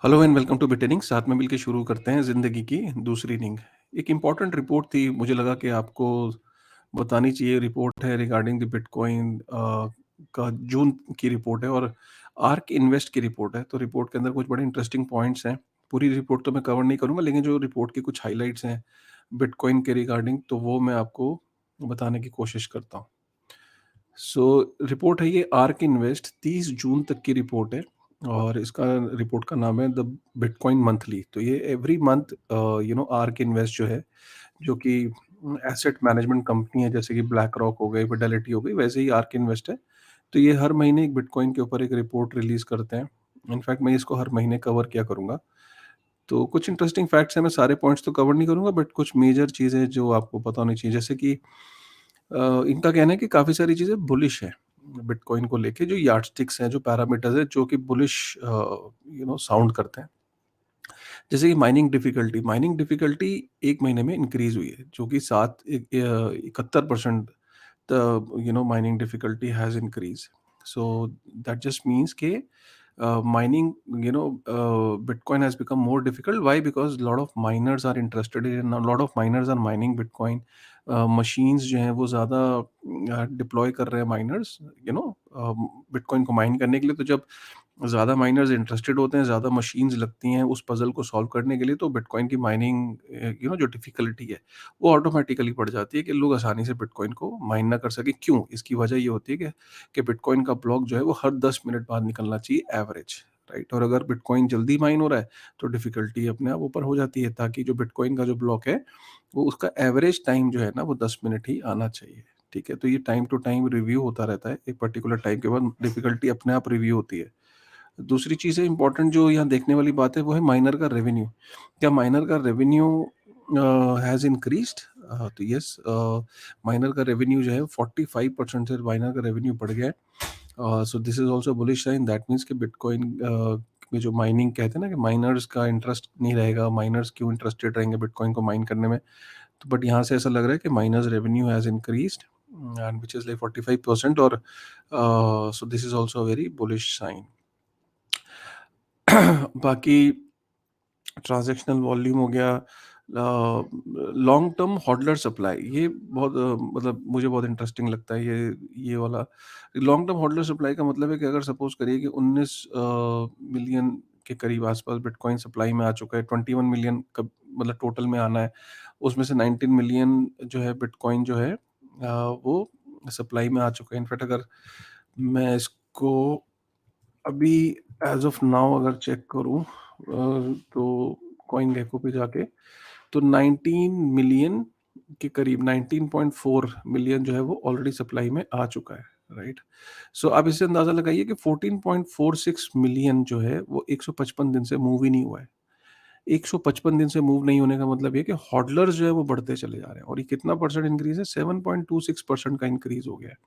Hello and welcome to बिटेनिंग। साथ में मिलके शुरू करते हैं ज़िंदगी की दूसरी इनिंग। एक इम्पॉर्टेंट रिपोर्ट थी, मुझे लगा कि आपको बतानी चाहिए। रिपोर्ट है रिगार्डिंग द बिटकॉइन का जून की रिपोर्ट है और आर्क इन्वेस्ट की रिपोर्ट है। तो रिपोर्ट के अंदर कुछ बड़े इंटरेस्टिंग पॉइंट्स हैं। पूरी रिपोर्ट तो मैं कवर नहीं करूँगा, लेकिन जो रिपोर्ट के कुछ हाइलाइट्स हैं बिटकॉइन के रिगार्डिंग, तो वो मैं आपको बताने की कोशिश करता हूँ। सो रिपोर्ट है ये आर्क इन्वेस्ट 30 जून तक की रिपोर्ट है और इसका रिपोर्ट का नाम है द बिटकॉइन मंथली। तो ये एवरी मंथ आर्क इन्वेस्ट जो है, जो कि एसेट मैनेजमेंट कंपनी है, जैसे कि ब्लैक रॉक हो गई, फिडेलिटी हो गई, वैसे ही आर्क इन्वेस्ट है। तो ये हर महीने एक बिटकॉइन के ऊपर एक रिपोर्ट रिलीज करते हैं। इनफैक्ट मैं इसको हर महीने कवर किया करूंगा। तो कुछ इंटरेस्टिंग फैक्ट्स हैं, मैं सारे पॉइंट्स तो कवर नहीं करूंगा, बट कुछ मेजर चीज़ें जो आपको पता होनी चाहिए, जैसे कि इनका कहना है कि काफ़ी सारी चीज़ें बुलिश हैं बिटकॉइन को लेके। जो यार्डस्टिक्स हैं, जो पैरामीटर्स हैं, जो कि बुलिश साउंड करते हैं। जैसे कि माइनिंग डिफिकल्टी 1 महीने में इंक्रीज़ हुई है, जो कि 71% mining difficulty has increase. So that just means के mining, Bitcoin has become more difficult. Why? Because a lot of miners are interested in, a lot of miners are mining Bitcoin. Machines जो हैं वो ज़्यादा deploy कर रहे हैं miners, bitcoin को mine करने के लिए। तो जब ज़्यादा माइनर्स इंटरेस्टेड होते हैं, ज़्यादा मशीन्स लगती हैं उस पज़ल को सॉल्व करने के लिए, तो बिटकॉइन की माइनिंग जो डिफ़िकल्टी है, वो ऑटोमैटिकली बढ़ जाती है कि लोग आसानी से बिटकॉइन को माइन ना कर सकें। क्यों? इसकी वजह ये होती है कि बिटकॉइन का ब्लॉक जो है वो हर 10 मिनट बाद निकलना चाहिए एवरेज, राइट? और अगर बिटकॉइन जल्दी माइन हो रहा है, तो डिफ़िकल्टी अपने आप ऊपर हो जाती है, ताकि जो बिटकॉइन का जो ब्लॉक है, वो उसका एवरेज टाइम जो है ना, वो 10 मिनट ही आना चाहिए, ठीक है? तो ये टाइम टू टाइम रिव्यू होता रहता है, एक पर्टिकुलर टाइम के बाद डिफ़िकल्टी अपने आप रिव्यू होती है। दूसरी चीज़ है इम्पोर्टेंट, जो यहाँ देखने वाली बात है, वो है माइनर का रेवेन्यू। क्या माइनर का रेवेन्यू हैज़ इंक्रीज्ड? तो यस, माइनर का रेवेन्यू जो है 45% से माइनर का रेवेन्यू बढ़ गया है। So this is also bullish sign. That means कि बिटकॉइन में जो माइनिंग कहते हैं ना, कि माइनर्स का इंटरेस्ट नहीं रहेगा, माइनर्स क्यों इंटरेस्टेड रहेंगे बिटकॉइन को माइन करने में? तो बट यहाँ से ऐसा लग रहा है कि miners revenue has increased and which is like 45%। और so this is also a very bullish sign. बाकी ट्रांजैक्शनल वॉल्यूम हो गया, लॉन्ग टर्म hodler सप्लाई, ये बहुत मतलब मुझे बहुत इंटरेस्टिंग लगता है ये वाला। लॉन्ग टर्म hodler सप्लाई का मतलब है कि अगर सपोज करिए कि 19 मिलियन के करीब आसपास बिटकॉइन सप्लाई में आ चुका है, 21 मिलियन का मतलब टोटल में आना है, उसमें से 19 मिलियन जो है बिटकॉइन जो है वो सप्लाई में आ चुका है। इनफैक्ट अगर मैं इसको अभी एज़ ऑफ नाउ अगर चेक करूँ, तो कॉइन गेको पे जाके, तो 19 मिलियन के करीब, 19.4 मिलियन जो है वो ऑलरेडी सप्लाई में आ चुका है, राइट? सो आप इससे अंदाज़ा लगाइए कि 14.46 मिलियन जो है वो 155 दिन से मूव ही नहीं हुआ है। 155 दिन से मूव नहीं होने का मतलब ये है कि हॉडलर्स जो है वो बढ़ते चले जा रहे हैं, और ये कितना परसेंट इंक्रीज़ है? 7.26% का इंक्रीज़ हो गया है।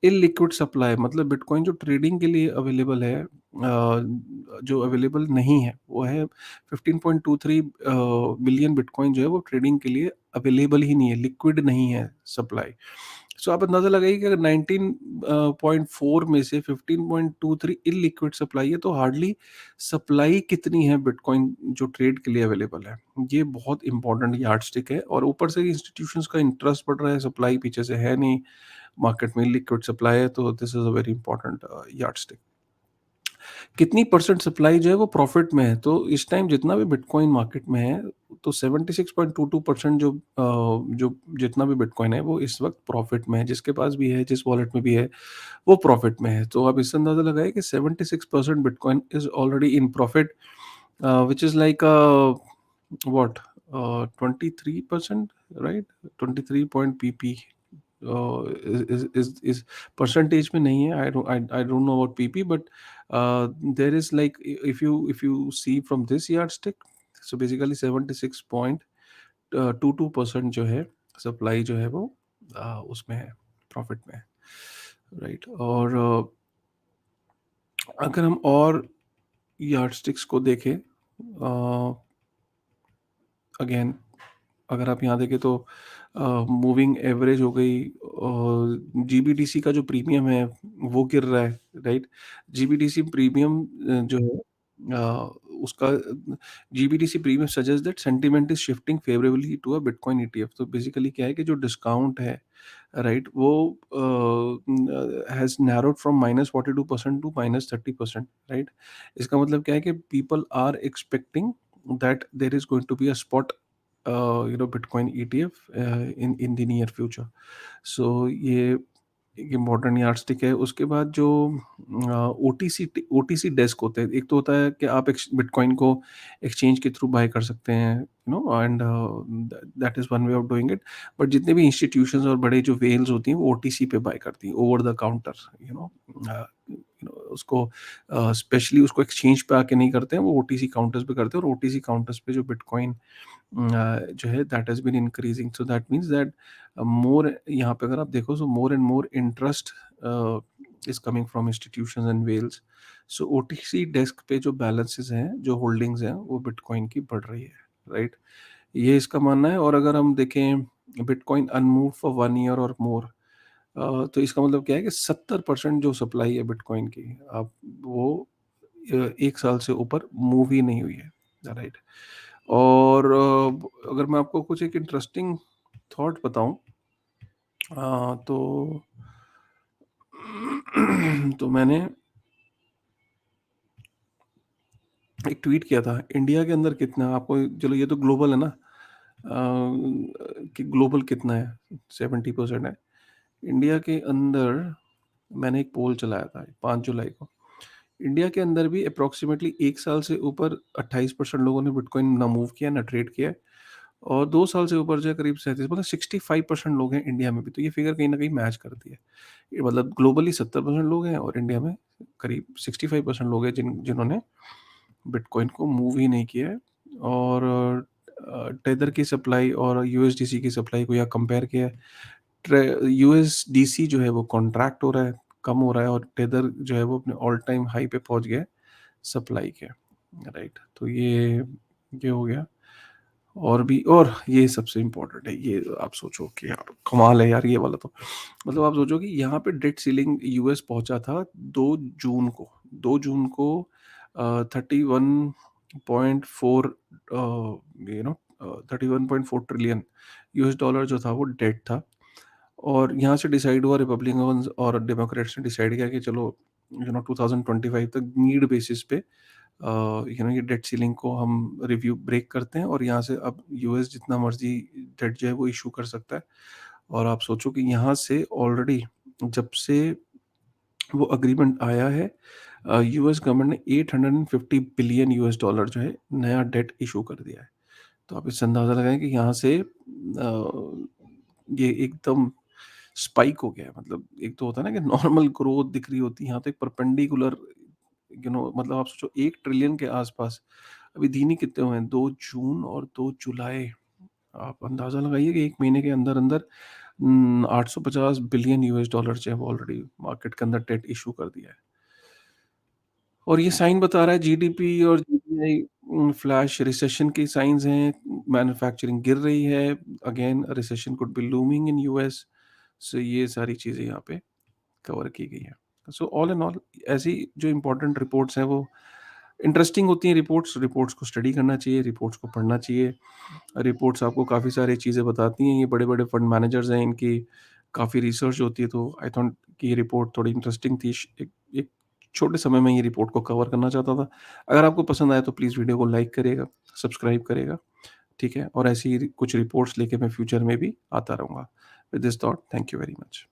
इलिक्विड सप्लाई मतलब बिटकॉइन जो ट्रेडिंग के लिए अवेलेबल है, जो अवेलेबल नहीं है, वो है 15.23 बिलियन बिटकॉइन जो है वो ट्रेडिंग के लिए अवेलेबल ही नहीं है, लिक्विड नहीं है सप्लाई। सो आप अंदाज़ा लगाइए कि अगर 19.4 में से 15.23 इलिक्विड सप्लाई है, तो हार्डली सप्लाई कितनी है बिटकॉइन जो ट्रेड के लिए अवेलेबल है। ये बहुत इंपॉर्टेंट यार्डस्टिक है, और ऊपर से इंस्टीट्यूशंस का इंटरेस्ट बढ़ रहा है, सप्लाई पीछे से है नहीं, मार्केट में लिक्विड सप्लाई है, तो this is a very important yardstick. कितनी परसेंट सप्लाई जो है वो प्रॉफिट में है? तो इस टाइम जितना भी बिटकॉइन मार्केट में है, तो 76.22% जो जितना भी बिटकॉइन है वो इस वक़्त प्रॉफिट में है। जिसके पास भी है, जिस वॉलेट में भी है, वो प्रॉफिट में है। तो आप इससे अंदाज़ा लगाइए कि 76% bitcoin is already in profit, which is like what 23%, right? 23 point PP is percentage में नहीं है। I don't know about PP, but there is like, if you see from this yardstick, so basically 76.22% जो है supply जो है वो उसमें है, प्रॉफिट में है, राइट? और अगर हम और यार्डस्टिक्स को देखें, अगेन अगर आप यहाँ देखें, तो मूविंग एवरेज हो गई, जीबीटीसी का जो प्रीमियम है वो गिर रहा है, राइट? जीबीटीसी प्रीमियम जो है उसका GBTC premium suggest that sentiment is shifting favourably to a bitcoin ETF. तो बेसिकली क्या है कि जो डिस्काउंट है, राइट, वो has narrowed from -42% to -30%, right. इसका मतलब क्या है कि people are expecting that there is going to be a spot bitcoin ETF in the near future. So ये एक इम्पॉर्टेंट यार्डस्टिक है। उसके बाद जो ओटीसी डेस्क होते हैं, एक तो होता है कि आप बिटकॉइन को एक्सचेंज के थ्रू बाय कर सकते हैं, and that is one way of doing it. But जितने भी इंस्टीट्यूशंस और बड़े जो वेल्स होती हैं वो ओटीसी पे बाय करती हैं, ओवर द काउंटर। उसको स्पेशली उसको एक्सचेंज पे आके नहीं करते हैं, वो ओटीसी काउंटर्स पे करते हैं। और ओटीसी काउंटर्स पे जो बिटकॉइन जो है that has been increasing, so that means that more, यहाँ पे अगर आप देखो, so more and more interest is coming from institutions and whales. So OTC desk पे जो बैलेंसेस हैं, जो होल्डिंग्स हैं, वो बिटकॉइन की बढ़ रही है, राइट। ये इसका मानना है। और अगर हम देखें बिटकॉइन अनमूव फॉर 1 ईयर और मोर, तो इसका मतलब क्या है कि 70% जो सप्लाई है बिटकॉइन की, आप वो 1 साल से ऊपर मूव ही नहीं हुई है, राइट। और अगर मैं आपको कुछ एक इंटरेस्टिंग थॉट बताऊं, तो तो मैंने एक ट्वीट किया था, इंडिया के अंदर कितना आपको, चलो ये तो ग्लोबल है ना, कि ग्लोबल कितना है, 70% है। इंडिया के अंदर मैंने एक पोल चलाया था 5 जुलाई को। इंडिया के अंदर भी अप्रोक्सीमेटली 1 साल से ऊपर 28% लोगों ने बिटकॉइन ना मूव किया ना ट्रेड किया है। और 2 साल से ऊपर जो है करीब 37, मतलब 65% लोग हैं इंडिया में भी। तो ये फिगर कहीं ना कहीं मैच करती है। ये मतलब ग्लोबली 70% लोग हैं और इंडिया में करीब 65% लोग हैं जिन्होंने बिटकॉइन को मूव ही नहीं किया है। और टेदर की सप्लाई और यूएसडीसी की सप्लाई को यहाँ कंपेयर किया है, यूएसडीसी जो है वो कॉन्ट्रैक्ट हो रहा है, कम हो रहा है, और टेदर जो है वो अपने ऑल टाइम हाई पे पहुंच गया है सप्लाई के, राइट। तो ये हो गया। और भी, और ये सबसे इम्पोर्टेंट है, ये आप सोचो कि यार कमाल है यार ये वाला तो, मतलब आप सोचो कि यहाँ पे डेट सीलिंग यूएस पहुंचा था 2 जून को। 2 जून को 31.4 31.4 ट्रिलियन यूएस डॉलर जो था वो डेट था। और यहाँ से डिसाइड हुआ, रिपब्लिकन्स और डेमोक्रेट्स ने डिसाइड किया कि चलो 2025 तक नीड बेसिस पे ये डेट सीलिंग को हम रिव्यू ब्रेक करते हैं, और यहाँ से अब यूएस जितना मर्जी डेट जो है वो इशू कर सकता है। और आप सोचो कि यहाँ से ऑलरेडी जब से वो अग्रीमेंट आया है, यूएस गवर्नमेंट ने 850 बिलियन यूएस डॉलर जो है नया डेट इशू कर दिया है। तो आप इससे अंदाजा लगाएं कि यहाँ से ये एकदम स्पाइक हो गया है। मतलब एक तो होता है ना कि नॉर्मल ग्रोथ दिख रही होती है, यहाँ तो एक परपेंडिकुलर, मतलब आप सोचो 1 ट्रिलियन के आसपास। अभी दीनी कितने हुए हैं, 2 जून और 2 जुलाई। आप अंदाजा लगाइए कि 1 महीने के अंदर अंदर 850 बिलियन यूएस डॉलर जो है वो ऑलरेडी मार्केट के अंदर डेट इशू कर दिया है। और ये साइन बता रहा है जीडीपी और जीडीआई फ्लैश रिसेशन की साइंस हैं, मैन्युफैक्चरिंग गिर रही है, again recession could be looming in US. So ये सारी चीज़ें यहाँ पे कवर की गई है। सो ऑल एंड ऑल ऐसी जो इम्पोर्टेंट रिपोर्ट्स हैं वो इंटरेस्टिंग होती हैं। रिपोर्ट्स रिपोर्ट्स को स्टडी करना चाहिए, रिपोर्ट्स को पढ़ना चाहिए। रिपोर्ट्स आपको काफ़ी सारी चीज़ें बताती हैं। ये बड़े बड़े फंड मैनेजर्स हैं, इनकी काफ़ी रिसर्च होती है। तो आई थॉट कि ये रिपोर्ट थोड़ी इंटरेस्टिंग थी। एक छोटे समय में ये रिपोर्ट को कवर करना चाहता था। अगर आपको पसंद आया तो प्लीज़ वीडियो को लाइक करिएगा, सब्सक्राइब करिएगा, ठीक है। और ऐसी कुछ रिपोर्ट्स लेके मैं फ्यूचर में भी आता रहूँगा। With this thought, thank you very much.